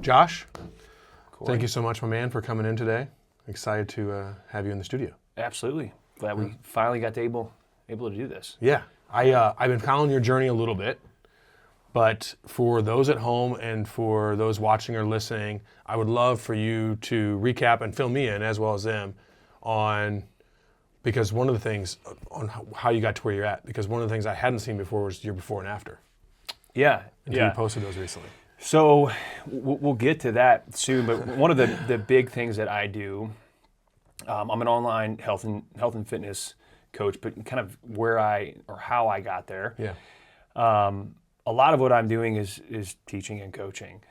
Josh, Corey. thank you so much, my man, for coming in today. Excited to have you in the studio. Absolutely. Glad we finally got able to do this. Yeah, I've been following your journey a little bit, but for those at home and for those watching or listening, I would love for you to recap and fill me in, as well as them, because one of the things on how you got to where you're at, because one of the things I hadn't seen before was your before and after. Yeah. You posted those recently. So we'll get to that soon, but one of the big things that I do, I'm an online health and fitness coach, but kind of how I got there. Yeah. A lot of what I'm doing is teaching and coaching.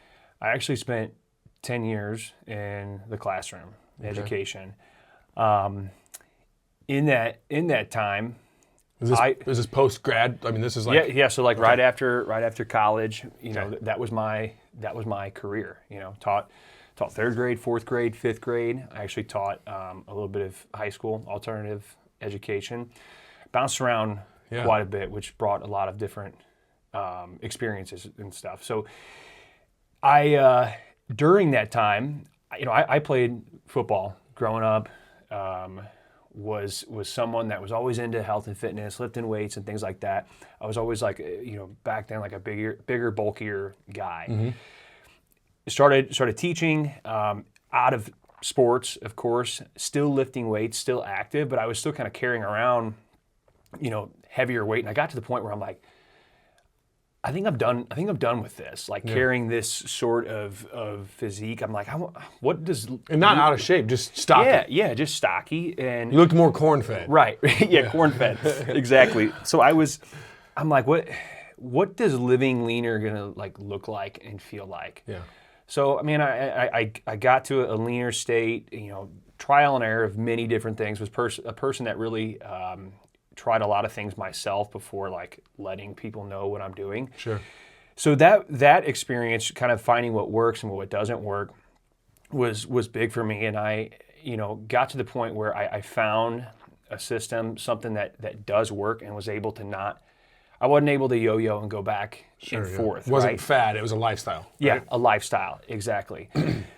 I actually spent 10 years in the classroom, education. In that time, is this post grad? I mean, this is like So like right after college, that was my career. Taught third grade, fourth grade, fifth grade. I actually taught a little bit of high school alternative education. Bounced around quite a bit, which brought a lot of different experiences and stuff. So I during that time, I played football growing up. Was someone that was always into health and fitness, lifting weights and things like that. I was always like, back then, like a bigger, bulkier guy. Mm-hmm. Started teaching out of sports, of course, still lifting weights, still active, but I was still kind of carrying around, heavier weight. And I got to the point where I'm like, I think I'm done with this. Like carrying this sort of physique. I'm like, what does... And not out of shape, just stocky. Yeah, just stocky. And you looked more corn-fed. Right. Yeah, corn-fed. Exactly. So I'm like, what does living leaner gonna like look like and feel like? Yeah. So I mean, I got to a leaner state. Trial and error of many different things. Was a person that really tried a lot of things myself before like letting people know what I'm doing. Sure. So that experience, kind of finding what works and what doesn't work, was big for me. And I, got to the point where I found a system, something that does work, and was able to I wasn't able to yo-yo and go back and forth. It wasn't fad, it was a lifestyle. Yeah, right? a lifestyle, exactly.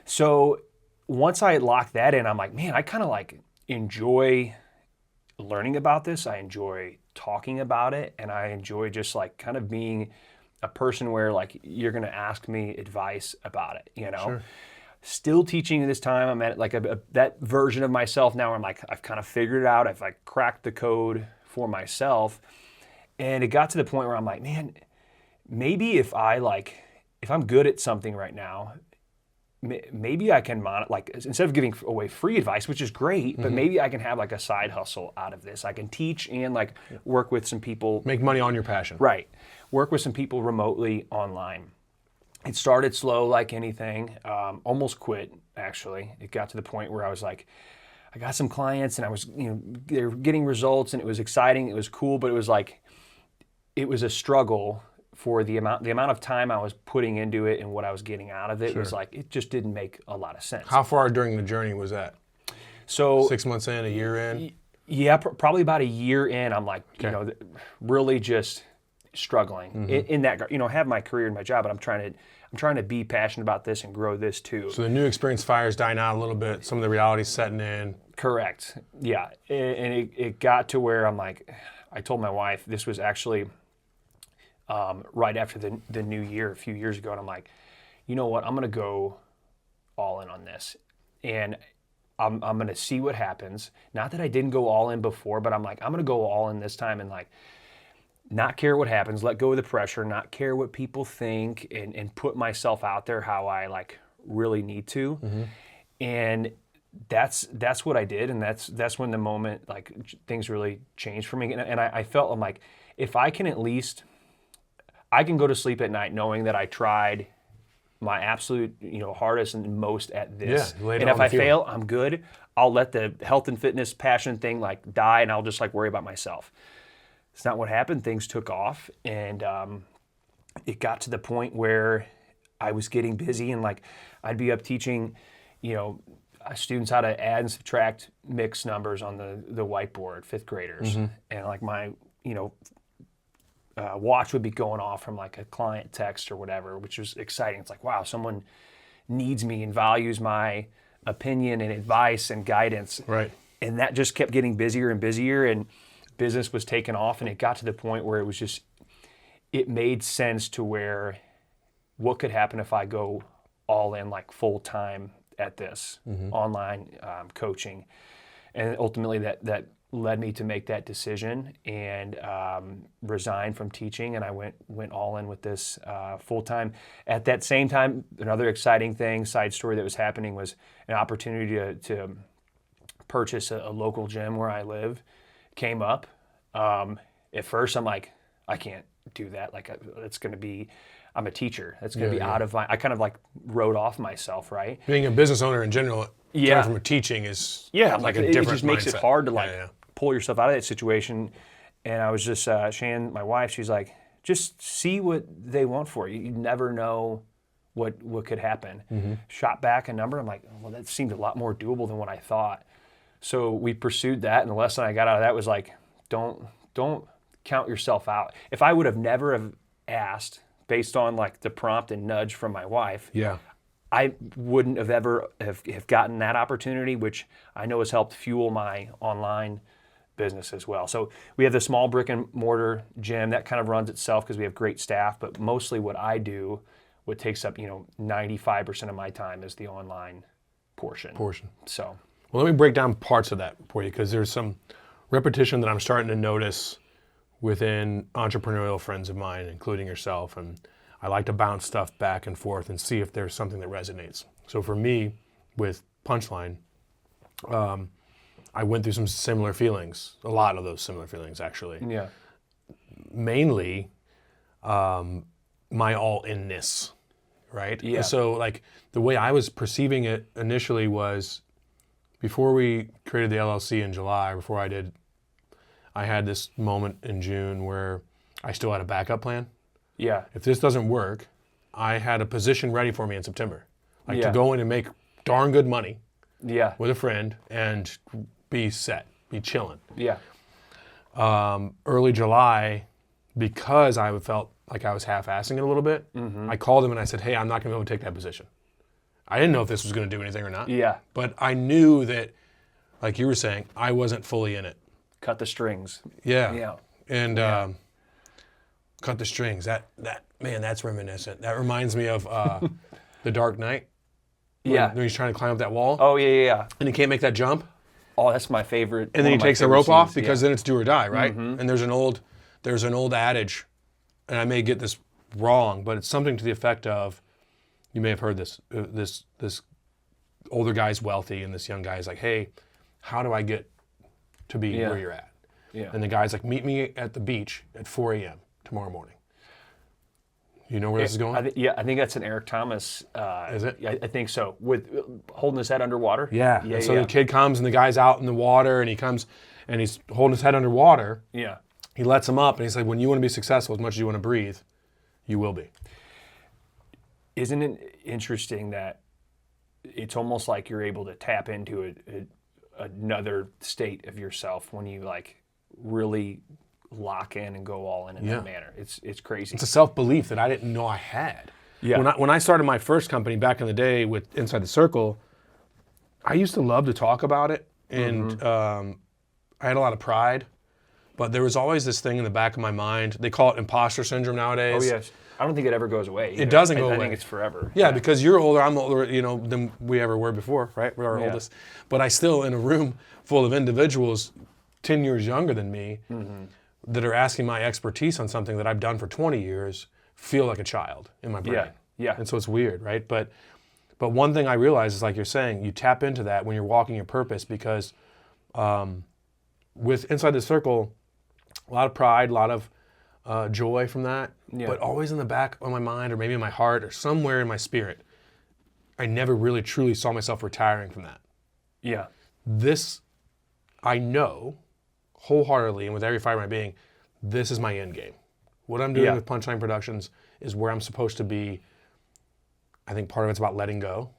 So once I locked that in, I'm like, man, I kind of like enjoy learning about this. I enjoy talking about it, and I enjoy just like kind of being a person where like you're going to ask me advice about it, Sure. Still teaching this time. I'm at like that version of myself now where I'm like, I've kind of figured it out. I've like cracked the code for myself. And it got to the point where I'm like, man, maybe if I'm good at something right now, maybe I can instead of giving away free advice, which is great, but maybe I can have like a side hustle out of this. I can teach and like work with some people. Make money on your passion. Right. Work with some people remotely online. It started slow like anything. Almost quit, actually. It got to the point where I was like, I got some clients and I was, they were getting results and it was exciting. It was cool, but it was like, it was a struggle for the amount of time I was putting into it and what I was getting out of it. Sure. Was like, it just didn't make a lot of sense. How far during the journey was that? So 6 months in, a year in? Yeah, probably about a year in. I'm like, really just struggling in that, have my career and my job, but I'm trying to be passionate about this and grow this too. So the new experience fire's dying out a little bit. Some of the reality's setting in. Correct. Yeah. And it got to where I'm like, I told my wife, this was actually right after the new year, a few years ago, and I'm like, you know what? I'm going to go all in on this. And I'm going to see what happens. Not that I didn't go all in before, but I'm like, I'm going to go all in this time and like not care what happens, let go of the pressure, not care what people think, and put myself out there how I like really need to. Mm-hmm. And that's what I did, and that's when the moment like things really changed for me. And I felt, I'm like, if I can at least, I can go to sleep at night knowing that I tried my absolute hardest and most at this. Yeah, and if I fail, I'm good. I'll let the health and fitness passion thing like die, and I'll just like worry about myself. It's not what happened. Things took off, and it got to the point where I was getting busy, and like I'd be up teaching, students how to add and subtract mix numbers on the whiteboard, fifth graders, and like my watch would be going off from like a client text or whatever, which was exciting. It's like, wow, someone needs me and values my opinion and advice and guidance. Right. And that just kept getting busier and busier, and business was taking off, and it got to the point where it made sense to where what could happen if I go all in, like full time at this online coaching. And ultimately that led me to make that decision and resign from teaching, and I went all in with this full time. At that same time, another exciting thing, side story that was happening was an opportunity to purchase a local gym where I live came up. At first I'm like, I can't do that. Like it's going to be, I'm a teacher. That's going to be out of my, I kind of like wrote off myself, right? Being a business owner in general, coming from a teaching is like a different it just makes mindset. it hard to pull yourself out of that situation. And I was just, Shan, my wife, she's like, just see what they want for you. You never know what could happen. Shot back a number. I'm like, well, that seemed a lot more doable than what I thought. So we pursued that, and the lesson I got out of that was like, don't count yourself out. If I would have never have asked based on like the prompt and nudge from my wife, I wouldn't have ever have gotten that opportunity, which I know has helped fuel my online business as well. So we have the small brick and mortar gym that kind of runs itself because we have great staff, but mostly what I do, what takes up 95% of my time is the online portion. So. Well, let me break down parts of that for you, because there's some repetition that I'm starting to notice within entrepreneurial friends of mine, including yourself, and I like to bounce stuff back and forth and see if there's something that resonates. So for me, with Punchline, I went through some similar feelings, a lot of those similar feelings actually. Yeah. Mainly, my all-inness, right? Yeah. So like the way I was perceiving it initially was, before we created the LLC in July, I had this moment in June where I still had a backup plan. Yeah. If this doesn't work, I had a position ready for me in September. Like to go in and make darn good money with a friend and be set, be chilling. Yeah. Early July, because I felt like I was half-assing it a little bit, I called him and I said, hey, I'm not going to be able to take that position. I didn't know if this was going to do anything or not. Yeah. But I knew that, like you were saying, I wasn't fully in it. Cut the strings. Yeah. Yeah. And cut the strings. Man, that's reminiscent. That reminds me of The Dark Knight. When he's trying to climb up that wall. Oh, yeah. And he can't make that jump. Oh, that's my favorite. And then he takes the rope off because then it's do or die, right? And there's an old adage, and I may get this wrong, but it's something to the effect of, you may have heard this. This older guy's wealthy, and this young guy's like, "Hey, how do I get to be where you're at?" Yeah. And the guy's like, "Meet me at the beach at 4 a.m. tomorrow morning." You know where this is going? I think that's an Eric Thomas. Is it? I think so. With holding his head underwater. Yeah. So the kid comes, and the guy's out in the water, and he comes, and he's holding his head underwater. Yeah. He lets him up, and he's like, "When you want to be successful, as much as you want to breathe, you will be." Isn't it interesting that it's almost like you're able to tap into another state of yourself when you like really lock in and go all in that manner? It's crazy. It's a self-belief that I didn't know I had. Yeah. When I started my first company back in the day with Inside the Circle, I used to love to talk about it, and I had a lot of pride, but there was always this thing in the back of my mind. They call it imposter syndrome nowadays. Oh, yes. I don't think it ever goes away either. It doesn't go away. I think it's forever. Yeah, because you're older, I'm older, than we ever were before, right? We're our oldest. But I still, in a room full of individuals 10 years younger than me that are asking my expertise on something that I've done for 20 years, feel like a child in my brain. Yeah. And so it's weird, right? But one thing I realize is, like you're saying, you tap into that when you're walking your purpose, because with Inside the Circle, a lot of pride, a lot of joy from that, but always in the back of my mind, or maybe in my heart, or somewhere in my spirit, I never really truly saw myself retiring from that. Yeah. This, I know wholeheartedly and with every fiber of my being, this is my end game. What I'm doing with Punchline Productions is where I'm supposed to be. I think part of it's about letting go.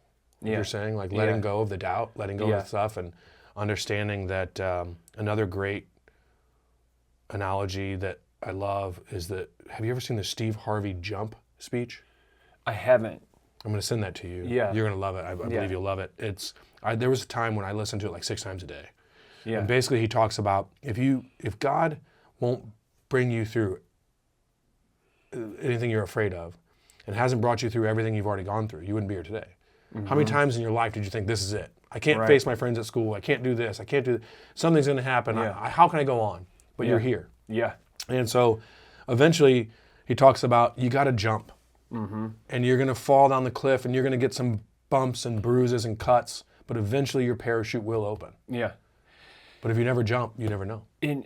You're saying, like letting go of the doubt, letting go of the stuff, and understanding that another great analogy that I love is that, have you ever seen the Steve Harvey jump speech? I haven't. I'm going to send that to you. Yeah. You're going to love it. I believe you'll love it. There was a time when I listened to it like 6 times a day. Yeah. And basically he talks about if God won't bring you through anything you're afraid of and hasn't brought you through everything you've already gone through, you wouldn't be here today. How many times in your life did you think this is it? I can't face my friends at school. I can't do this. I can't do something's going to happen. Yeah. How can I go on? But you're here. Yeah. And so eventually he talks about you got to jump. And you're going to fall down the cliff and you're going to get some bumps and bruises and cuts, but eventually your parachute will open. Yeah. But if you never jump, you never know. And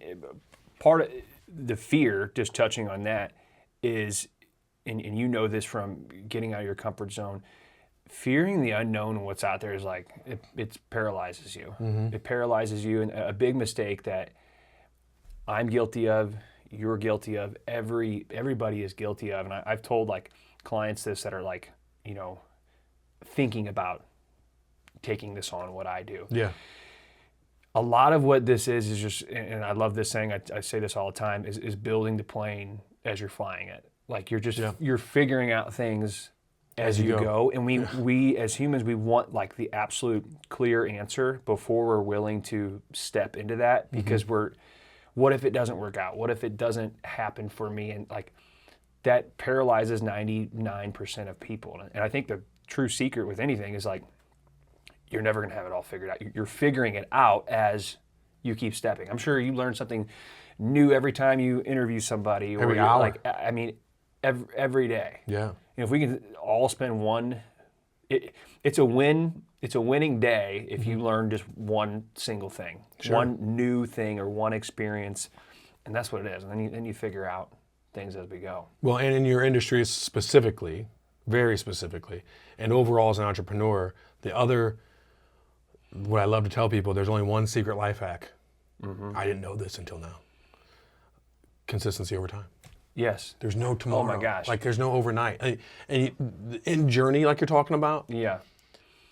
part of the fear, just touching on that, is, and you know this from getting out of your comfort zone, fearing the unknown and what's out there is like, it paralyzes you. It paralyzes you. And a big mistake that I'm guilty of, you're guilty of, everybody is guilty of. And I've told like clients this that are like, thinking about taking this on, what I do. Yeah. A lot of what this is just, and I love this saying, I say this all the time, is building the plane as you're flying it. Like you're figuring out things as you go. And we as humans, we want like the absolute clear answer before we're willing to step into that, because what if it doesn't work out? What if it doesn't happen for me? And like that paralyzes 99% of people. And I think the true secret with anything is like, you're never going to have it all figured out. You're figuring it out as you keep stepping. I'm sure you learn something new every time you interview somebody. Or Every hour. Like, I mean, every day. Yeah. If we can all spend it's a win. It's a winning day if you learn just one single thing, one new thing or one experience, and that's what it is. And then you figure out things as we go. Well, and in your industry specifically, very specifically, and overall as an entrepreneur, what I love to tell people, there's only one secret life hack. I didn't know this until now. Consistency over time. Yes. There's no tomorrow. Oh my gosh. Like there's no overnight. And in journey, like you're talking about. Yeah.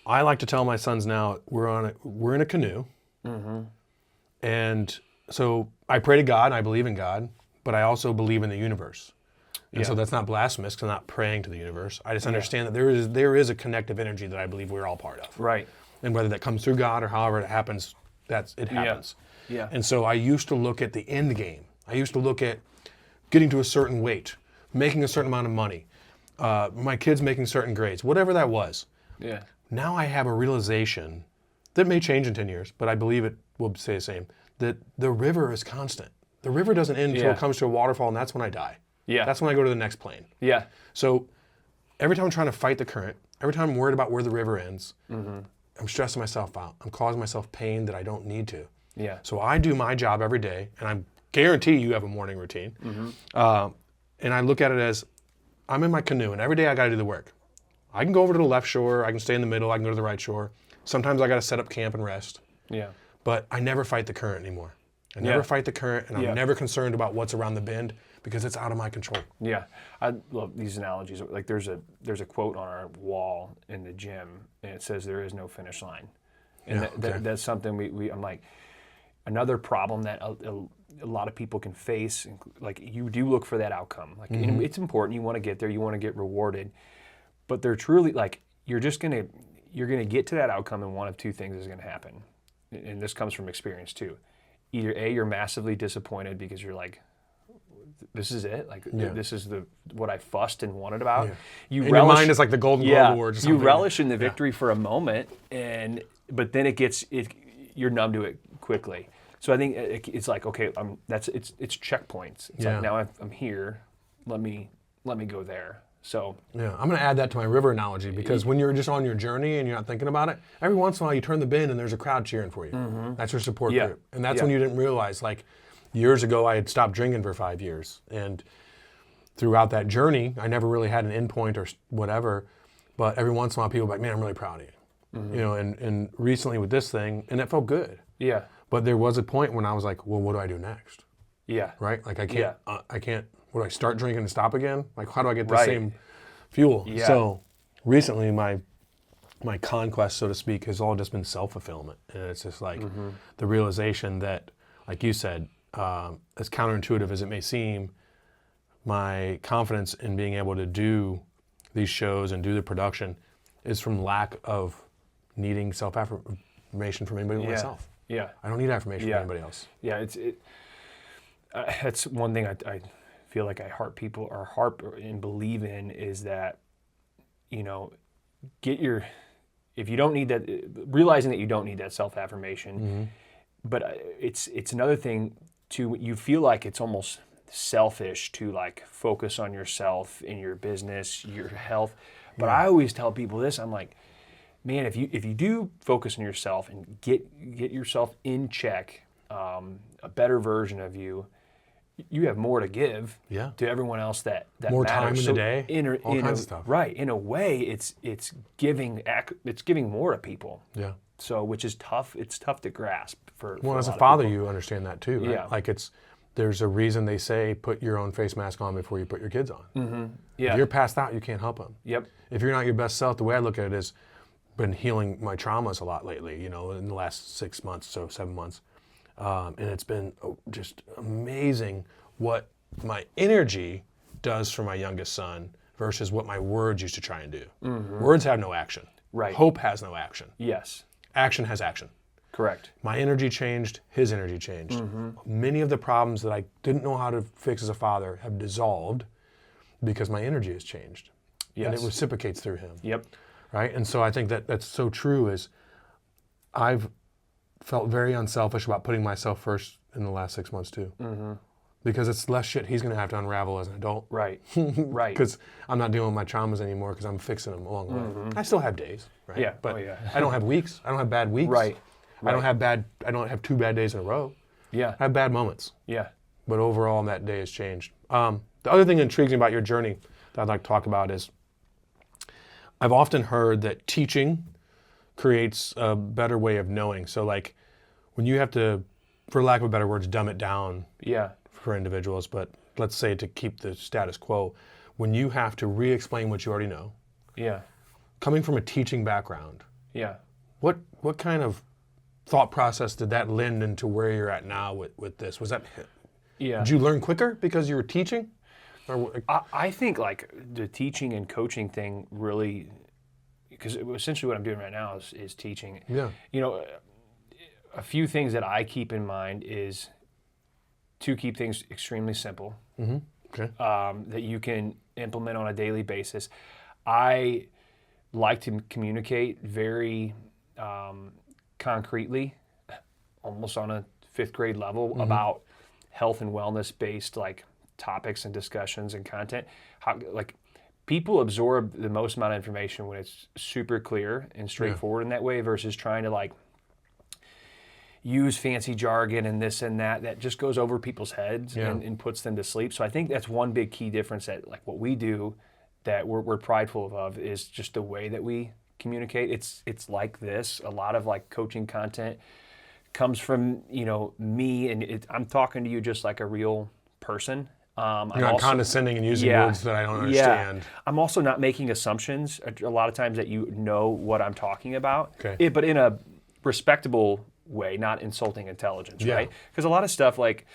I like to tell my sons now, we're in a canoe. And so I pray to God, and I believe in God, but I also believe in the universe. And so that's not blasphemous because I'm not praying to the universe. I just understand that there is a connective energy that I believe we're all part of. Right. And whether that comes through God or however it happens, it happens. Yeah. And so I used to look at the end game. I used to look at getting to a certain weight, making a certain amount of money, my kids making certain grades, whatever that was. Yeah. Now I have a realization that may change in 10 years, but I believe it will stay the same, that the river is constant. The river doesn't end until it comes to a waterfall, and that's when I die. Yeah. That's when I go to the next plane. Yeah. So every time I'm trying to fight the current, every time I'm worried about where the river ends, I'm stressing myself out. I'm causing myself pain that I don't need to. Yeah. So I do my job every day, and I guarantee you have a morning routine. And I look at it as I'm in my canoe, and every day I got to do the work. I can go over to the left shore. I can stay in the middle. I can go to the right shore. Sometimes I got to set up camp and rest. Yeah. But I never fight the current anymore. I never fight the current, and I'm never concerned about what's around the bend because it's out of my control. Yeah, I love these analogies. Like there's a quote on our wall in the gym, and it says there is no finish line, and that's something I'm like, another problem that a lot of people can face. Like you do look for that outcome. Like it's important. You want to get there. You want to get rewarded, but they're truly like you're gonna get to that outcome, and one of two things is going to happen, and this comes from experience too. Either A, you're massively disappointed because you're like, this is it. Like this is what I fussed and wanted about. Yeah. Your mind is like the Golden Globe Awards. You relish in the victory for a moment, but then you're numb to it quickly. So I think it's like, okay, it's checkpoints. It's like now I'm here. Let me go there. So yeah, I'm going to add that to my river analogy because when you're just on your journey and you're not thinking about it, every once in a while you turn the bend and there's a crowd cheering for you. That's your support group, and that's when you didn't realize. Like years ago, I had stopped drinking for 5 years, and throughout that journey, I never really had an endpoint or whatever. But every once in a while, people are like, "Man, I'm really proud of you," you know. And recently with this thing, and it felt good. Yeah. But there was a point when I was like, "Well, what do I do next?" Yeah. Right? Like I can't. What do I start drinking and stop again? Like how do I get the same fuel? Yeah. So recently my conquest, so to speak, has all just been self-fulfillment. And it's just like the realization that, like you said, as counterintuitive as it may seem, my confidence in being able to do these shows and do the production is from lack of needing self-affirmation from anybody but myself. Yeah. I don't need affirmation from anybody else. Yeah, that's one thing I feel like I harp and believe in is that, you know, if you don't need that, realizing that you don't need that self-affirmation, but it's another thing to, you feel like it's almost selfish to like focus on yourself in your business, your health. But I always tell people this, I'm like, man, if you do focus on yourself and get yourself in check, a better version of you have more to give to everyone else that more matters. time in the day, all kinds of stuff. Right. In a way, it's giving more to people. Yeah. So, which is tough. It's tough to grasp for Well, a as a lot of father, people. you understand that too, right? Yeah. Like there's a reason they say put your own face mask on before you put your kids on. Mm-hmm. Yeah. If you're passed out, you can't help them. Yep. If you're not your best self, the way I look at it is, been healing my traumas a lot lately, you know, in the last 6 months, so 7 months. And it's been just amazing what my energy does for my youngest son versus what my words used to try and do. Mm-hmm. Words have no action. Right. Hope has no action. Yes. Action has action. Correct. My energy changed, his energy changed. Many of the problems that I didn't know how to fix as a father have dissolved because my energy has changed. Yes. And it reciprocates through him. Yep. Right? And so I think that that's so true is I've felt very unselfish about putting myself first in the last 6 months too. Because it's less shit he's going to have to unravel as an adult. Right. Right. Because I'm not dealing with my traumas anymore because I'm fixing them along the way. I still have days, right? Yeah. But Oh, yeah. I don't have weeks. I don't have bad weeks. Right. I don't have 2 bad days in a row. Yeah. I have bad moments. Yeah. But overall, that day has changed. The other thing that intrigues me about your journey that I'd like to talk about is I've often heard that teaching creates a better way of knowing. So like when you have to, for lack of a better words, dumb it down Yeah. for individuals, but let's say to keep the status quo, when you have to re-explain what you already know, Yeah. coming from a teaching background, Yeah. what kind of thought process did that lend into where you're at now with this? Was that, Yeah. did you learn quicker because you were teaching? Or, I think like the teaching and coaching thing really, because essentially what I'm doing right now is teaching. yeah, You know, a few things that I keep in mind is to keep things extremely simple, okay, that you can implement on a daily basis. I like to communicate very concretely, almost on a 5th grade level, about health and wellness based like topics and discussions and content. How like people absorb the most amount of information when it's super clear and straightforward in that way versus trying to like use fancy jargon and this and that just goes over people's heads and puts them to sleep. So I think that's one big key difference that like what we do that we're prideful of is just the way that we communicate. It's like this. A lot of like coaching content comes from, you know, me and I'm talking to you just like a real person. you're not condescending and using words that I don't understand. I'm also not making assumptions a lot of times that you know what I'm talking about, Okay. but in a respectable way, not insulting intelligence, right? Because a lot of stuff like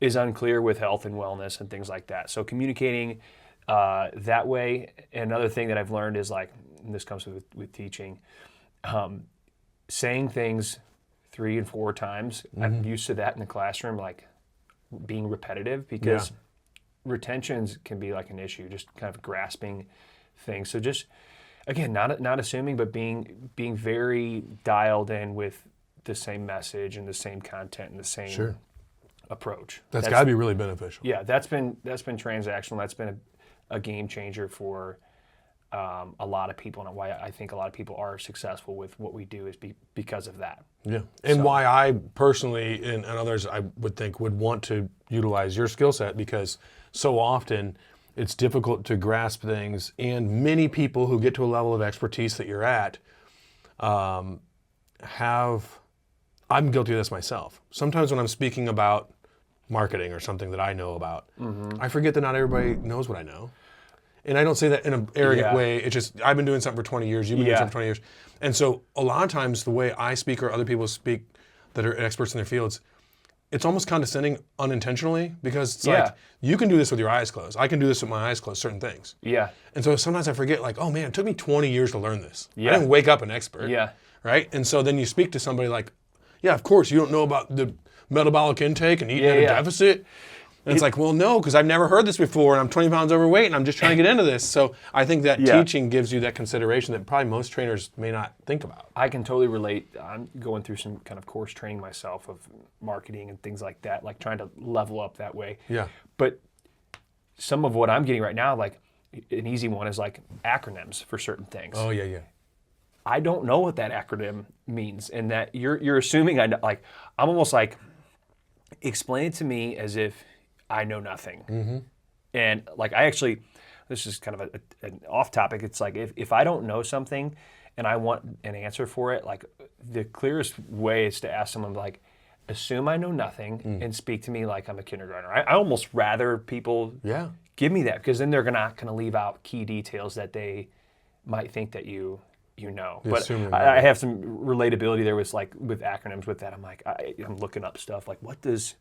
is unclear with health and wellness and things like that. So communicating that way. Another thing that I've learned is like, and this comes with teaching, saying things 3 and 4 times. I'm used to that in the classroom, like being repetitive because retentions can be like an issue, just kind of grasping things. So just, again, not assuming, but being very dialed in with the same message and the same content and the same approach. That's got to be really beneficial. Yeah, that's been transactional. That's been a game changer for a lot of people, and why I think a lot of people are successful with what we do is because of that. Yeah, and why I personally and others I would think would want to utilize your skill set, because so often it's difficult to grasp things, and many people who get to a level of expertise that you're at I'm guilty of this myself. Sometimes when I'm speaking about marketing or something that I know about, I forget that not everybody knows what I know. And I don't say that in an arrogant way. It's just, I've been doing something for 20 years, you've been doing something for 20 years. And so a lot of times the way I speak or other people speak that are experts in their fields, it's almost condescending unintentionally, because it's Yeah. like, you can do this with your eyes closed. I can do this with my eyes closed, certain things. Yeah. And so sometimes I forget, like, oh man, it took me 20 years to learn this. Yeah. I didn't wake up an expert. Yeah. Right? And so then you speak to somebody like, yeah, of course, you don't know about the metabolic intake and eating at a deficit. And it's like, well, no, because I've never heard this before, and I'm 20 pounds overweight, and I'm just trying to get into this. So I think that teaching gives you that consideration that probably most trainers may not think about. I can totally relate. I'm going through some kind of course training myself of marketing and things like that, like trying to level up that way. Yeah. But some of what I'm getting right now, like an easy one is like acronyms for certain things. Oh, yeah, yeah. I don't know what that acronym means, and that you're assuming I know. Like, I'm almost like, explain it to me as if I know nothing. Mm-hmm. And like, I actually, this is kind of an off topic. It's like, if I don't know something and I want an answer for it, like the clearest way is to ask someone, like, assume I know nothing and speak to me like I'm a kindergartner. I almost rather people give me that, because then they're not going to leave out key details that they might think that you know. But I have some relatability there with acronyms with that. I'm like, I'm looking up stuff like, what does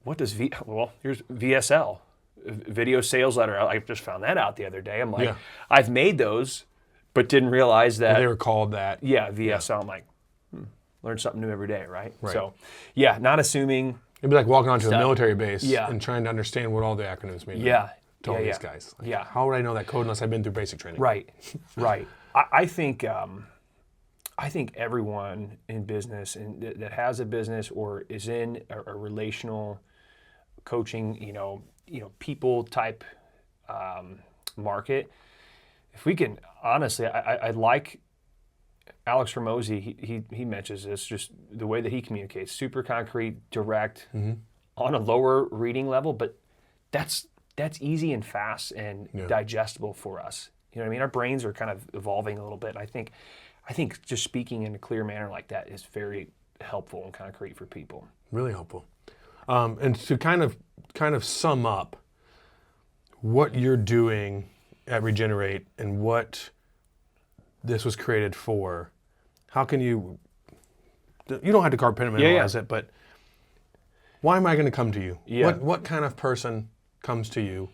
here's VSL, video sales letter. I just found that out the other day. I'm like, I've made those, but didn't realize that they were called that. Yeah, VSL. Yeah. I'm like, learn something new every day, right? So, yeah, not assuming. It'd be like walking onto a military base and trying to understand what all the acronyms mean. Yeah. To all these guys. Like, how would I know that code unless I've been through basic training? Right. Right. I think everyone in business and that has a business or is in a relational coaching, people type market. If we can, honestly, I like Alex Ramosi. He mentions this, just the way that he communicates, super concrete, direct, on a lower reading level, but that's easy and fast and digestible for us. You know what I mean? Our brains are kind of evolving a little bit. I think just speaking in a clear manner like that is very helpful and concrete for people. Really helpful. And to kind of sum up what you're doing at Regenerate and what this was created for, how can you don't have to compartmentalize it, but why am I going to come to you? Yeah. What kind of person comes to you?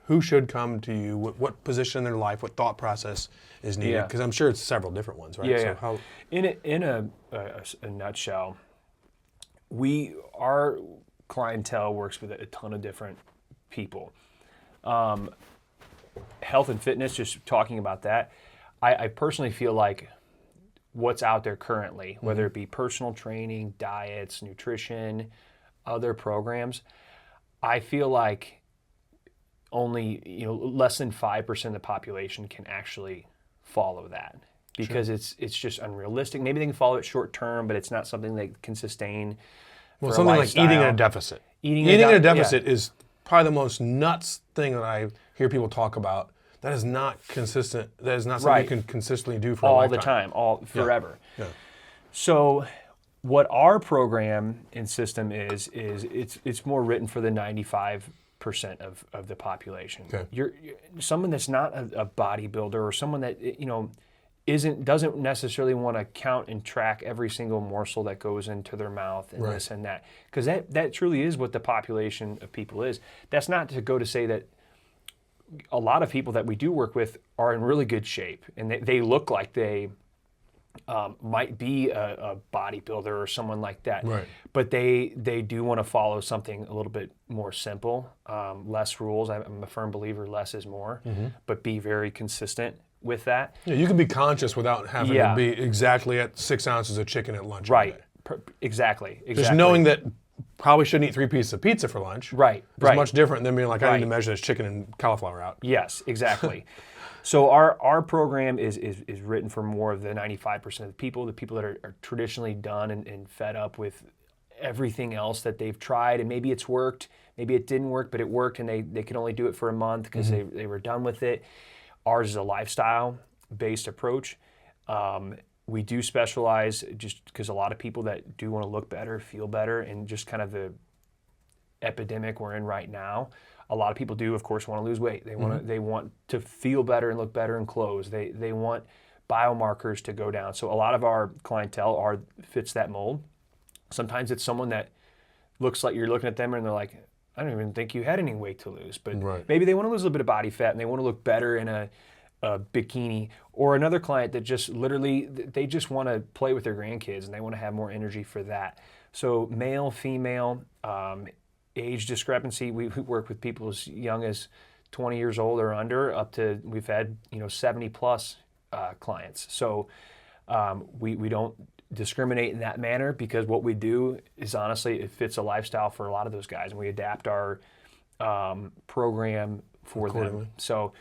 Who should come to you? What position in their life? What thought process is needed? Because I'm sure it's several different ones, right? Yeah. So In a nutshell, our clientele works with a ton of different people. Health and fitness, just talking about that, I personally feel like what's out there currently, whether it be personal training, diets, nutrition, other programs, I feel like only less than 5% of the population can actually follow that, because it's just unrealistic. Maybe they can follow it short term, but it's not something they can sustain. Well, something like eating in a deficit. Eating in a deficit is probably the most nuts thing that I hear people talk about. That is not consistent. That is not something you can consistently do for a lifetime. All the time, forever. Yeah. So what our program and system is it's more written for the 95% of the population. Okay. You're someone that's not a bodybuilder, or someone that doesn't necessarily want to count and track every single morsel that goes into their mouth and this and that, because that truly is what the population of people is. That's not to go to say that a lot of people that we do work with are in really good shape, and they look like they might be a bodybuilder or someone like that. Right. But they do want to follow something a little bit more simple, less rules. I'm a firm believer less is more, but be very consistent with that. Yeah, you can be conscious without having to be exactly at 6 ounces of chicken at lunch. Right. Exactly. Just knowing that probably shouldn't eat 3 pieces of pizza for lunch. Right. It's much different than being like, I need to measure this chicken and cauliflower out. Yes, exactly. So our program is written for more of the 95% of the people that are traditionally done and fed up with everything else that they've tried, and maybe it's worked, maybe it didn't work, but it worked, and they could only do it for a month because they were done with it. Ours is a lifestyle-based approach. We do specialize just because a lot of people that do want to look better, feel better, and just kind of the epidemic we're in right now. A lot of people do, of course, want to lose weight. They want to feel better and look better in clothes. They want biomarkers to go down. So a lot of our clientele fits that mold. Sometimes it's someone that looks like you're looking at them and they're like, I don't even think you had any weight to lose. But Right. maybe they want to lose a little bit of body fat and they want to look better in a bikini. Or another client that just literally, they just want to play with their grandkids and they want to have more energy for that. So male, female, age discrepancy, we work with people as young as 20 years old or under, up to, we've had 70 plus clients. So we don't discriminate in that manner, because what we do is, honestly, it fits a lifestyle for a lot of those guys, and we adapt our program for them. So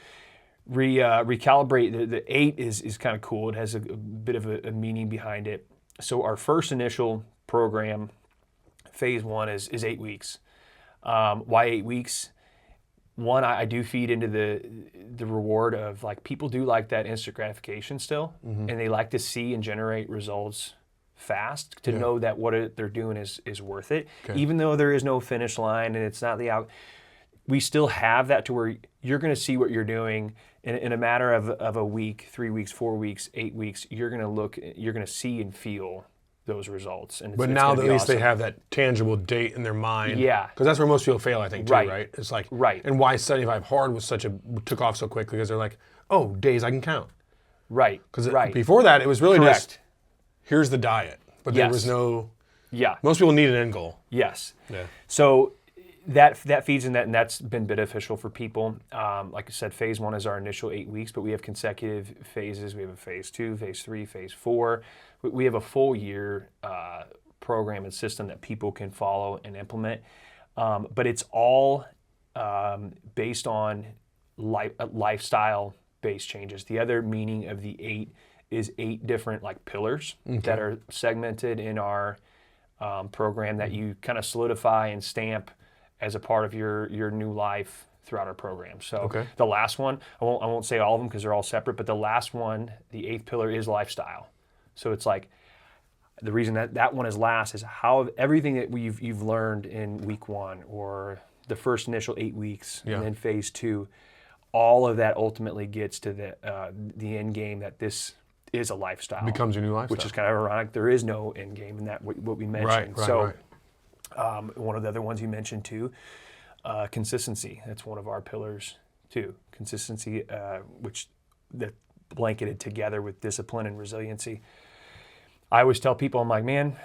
recalibrate. The 8 is kind of cool. It has a bit of a meaning behind it. So our first initial program, phase 1, is 8 weeks. Why 8 weeks? One, I do feed into the reward of, like, people do like that instant gratification still, and they like to see and generate results fast, to know that what they're doing is worth it. Okay. Even though there is no finish line and it's not the out, we still have that to where you're going to see what you're doing in a matter of a week, 3 weeks, 4 weeks, 8 weeks. You're going to see and feel those results. And but now at least they have that tangible date in their mind. Yeah. Because that's where most people fail, I think, too, right? It's like, and why 75 hard took off so quickly, because they're like, oh, days I can count. Right. Because before that, it was really just, here's the diet. But there was no, most people need an end goal. Yes. Yeah. So that feeds in that, and that's been beneficial for people. Like I said, phase 1 is our initial 8 weeks, but we have consecutive phases. We have a phase 2, phase 3, phase 4. We have a full year program and system that people can follow and implement. But it's all based on lifestyle-based changes. The other meaning of the 8 is 8 different pillars that are segmented in our program that you kind of solidify and stamp as a part of your new life throughout our program. So the last one, I won't say all of them because they're all separate, but the last one, the 8th pillar, is lifestyle. So it's like, the reason that one is last is how everything that you've learned in week 1 or the first initial 8 weeks and then phase 2, all of that ultimately gets to the end game, that this is a lifestyle. Becomes your new lifestyle. Which is kind of ironic. There is no end game in that, what we mentioned. Right. One of the other ones you mentioned too, consistency. That's one of our pillars too. Consistency, which that blanketed together with discipline and resiliency. I always tell people, I'm like, man,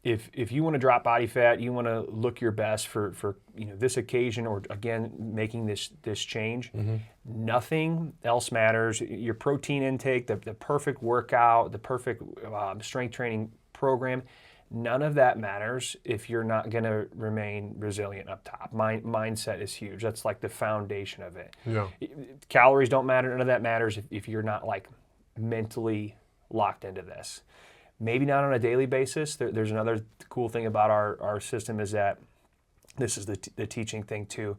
if you want to drop body fat, you want to look your best for this occasion, or again making this change, nothing else matters. Your protein intake, the perfect workout, the perfect strength training program, none of that matters if you're not going to remain resilient up top. Mindset is huge. That's like the foundation of it. Yeah. Calories don't matter. None of that matters if you're not mentally locked into this. Maybe not on a daily basis. There's another cool thing about our system, is that this is the teaching thing too.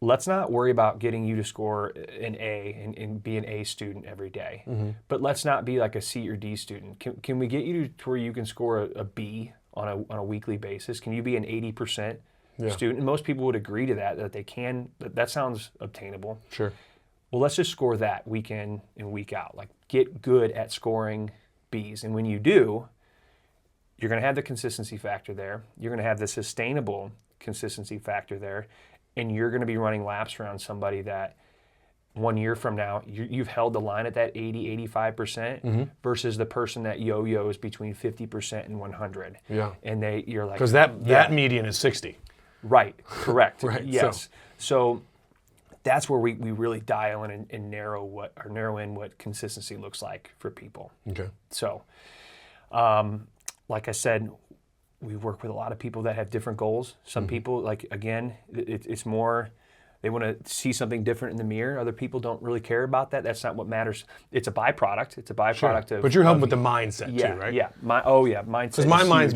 Let's not worry about getting you to score an A and be an A student every day. But let's not be like a C or D student. Can we get you to where you can score a B on a weekly basis? Can you be an 80% student? And most people would agree to that they can. That sounds obtainable. Sure. Well, let's just score that week in and week out. Get good at scoring B's. And when you do, you're going to have the consistency factor there. You're going to have the sustainable consistency factor there. And you're going to be running laps around somebody that 1 year from now, you've held the line at that 80, 85% versus the person that yo-yos between 50% and 100. Yeah. And you're like... Because that median is 60. Right. Correct. Right. Yes. So that's where we really dial in and narrow in what consistency looks like for people. Okay. So, like I said, we work with a lot of people that have different goals. Some people, again, it's more, they want to see something different in the mirror. Other people don't really care about that. That's not what matters. It's a byproduct. It's a byproduct of... But you're helping with the mindset too, right? Yeah. Mindset. Because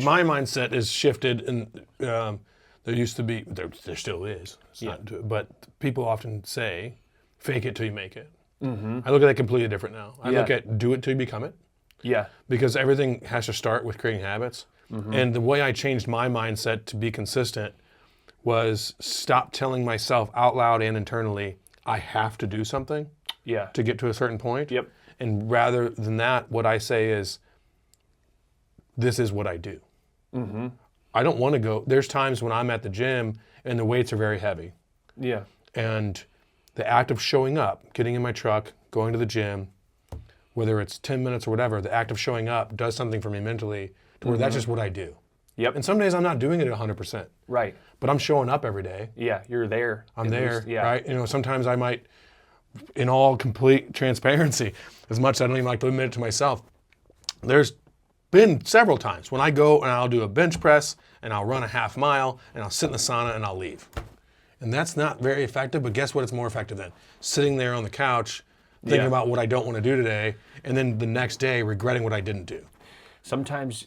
my mindset is shifted, and there used to be, there still is. But people often say, fake it till you make it. I look at that completely different now. I look at do it till you become it. Yeah. Because everything has to start with creating habits. And the way I changed my mindset to be consistent was stop telling myself out loud and internally, I have to do something to get to a certain point. Yep. And rather than that, what I say is, this is what I do. I don't want to go. There's times when I'm at the gym and the weights are very heavy. Yeah. And the act of showing up, getting in my truck, going to the gym, whether it's 10 minutes or whatever, the act of showing up does something for me mentally to where that's just what I do. Yep. And some days I'm not doing it at 100%. Right. But I'm showing up every day. Yeah, you're there. I'm there, least, yeah. right? You know, sometimes I might, in all complete transparency, as much as I don't even like to admit it to myself, there's been several times when I go and I'll do a bench press and I'll run a half mile and I'll sit in the sauna and I'll leave. And that's not very effective, but guess what it's more effective than? Sitting there on the couch, thinking about what I don't want to do today, and then the next day regretting what I didn't do. Sometimes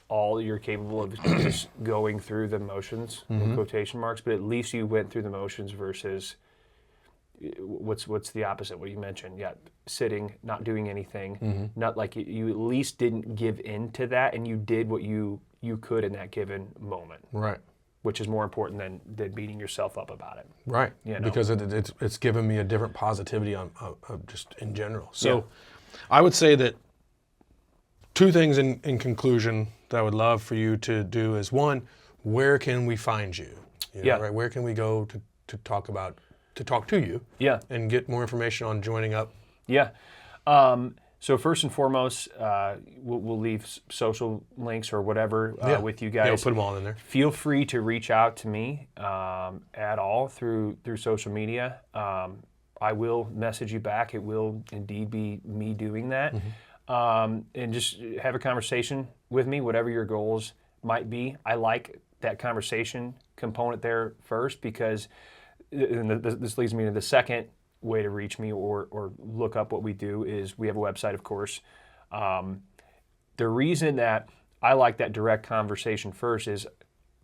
all you're capable of is just going through the motions, in quotation marks, but at least you went through the motions versus what's the opposite, what you mentioned. Yeah, sitting, not doing anything, not like you at least didn't give in to that, and you did what you could in that given moment. Right. Which is more important than beating yourself up about it. Right, you know? because it's given me a different positivity on just in general. So I would say that two things in conclusion that I would love for you to do is, one, where can we find you? You know, right? Where can we go to talk to you? Yeah. And get more information on joining up? Yeah. So first and foremost, we'll leave social links or whatever with you guys. Yeah, we'll put them all in there. Feel free to reach out to me at all through social media. I will message you back. It will indeed be me doing that. And just have a conversation with me, whatever your goals might be. I like that conversation component there first because this leads me to the second way to reach me or look up what we do is we have a website, of course. The reason that I like that direct conversation first is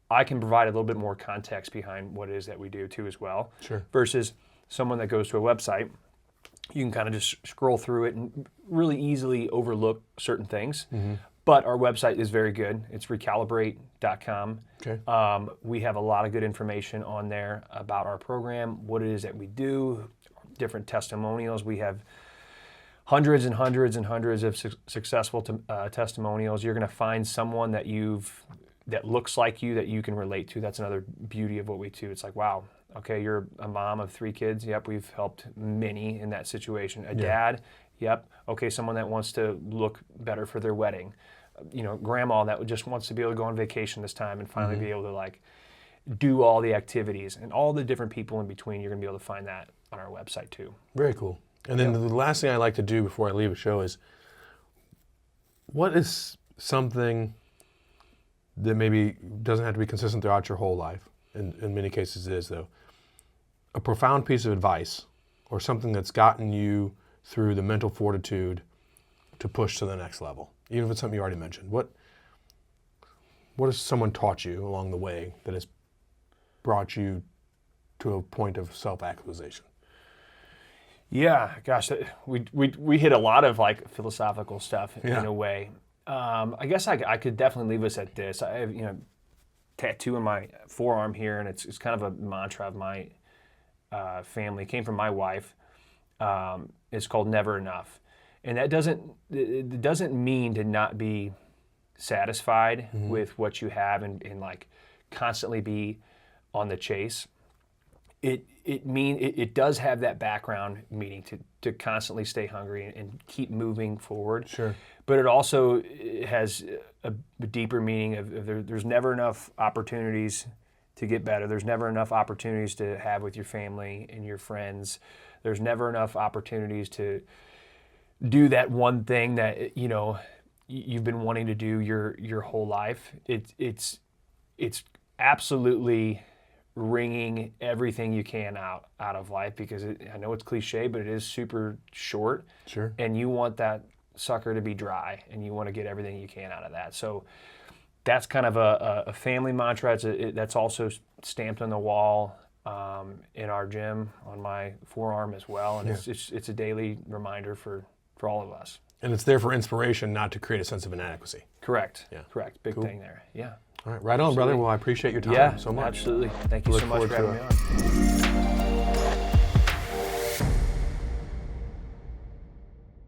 I can provide a little bit more context behind what it is that we do too as well. Sure. Versus someone that goes to a website, you can kind of just scroll through it and really easily overlook certain things. But our website is very good. It's recalibrate.com. Okay. We have a lot of good information on there about our program, what it is that we do, different testimonials. We have hundreds and hundreds and hundreds of successful testimonials. You're going to find someone that looks like you that you can relate to. That's another beauty of what we do. It's like, wow, okay, you're a mom of 3 kids. Yep, we've helped many in that situation. A dad. Yep. Okay, someone that wants to look better for their wedding. You know, grandma that just wants to be able to go on vacation this time and finally be able to like do all the activities and all the different people in between. You're going to be able to find that on our website too. Very cool. And then the last thing I like to do before I leave a show is, what is something that maybe doesn't have to be consistent throughout your whole life? In many cases it is though. A profound piece of advice or something that's gotten you through the mental fortitude to push to the next level, even if it's something you already mentioned. What has someone taught you along the way that has brought you to a point of self-actualization? Yeah, gosh, we hit a lot of like philosophical stuff in a way. I guess I could definitely leave us at this. I have tattoo in my forearm here, and it's kind of a mantra of my family. It came from my wife. It's called never enough. And it doesn't mean to not be satisfied with what you have and like constantly be on the chase. It does have that background meaning to constantly stay hungry and keep moving forward. Sure. But it also has a deeper meaning of there's never enough opportunities to get better. There's never enough opportunities to have with your family and your friends. There's never enough opportunities to do that one thing that you've been wanting to do your whole life. It's absolutely wringing everything you can out of life because I know it's cliche, but it is super short. Sure. And you want that sucker to be dry, and you want to get everything you can out of that. So that's kind of a family mantra. That's also stamped on the wall in our gym on my forearm as well, and it's a daily reminder for all of us. And it's there for inspiration, not to create a sense of inadequacy. Correct. Yeah. Correct. Big thing there. Yeah. All right. Right on, brother. Well, I appreciate your time so much. Absolutely. Thank you so much for having me on.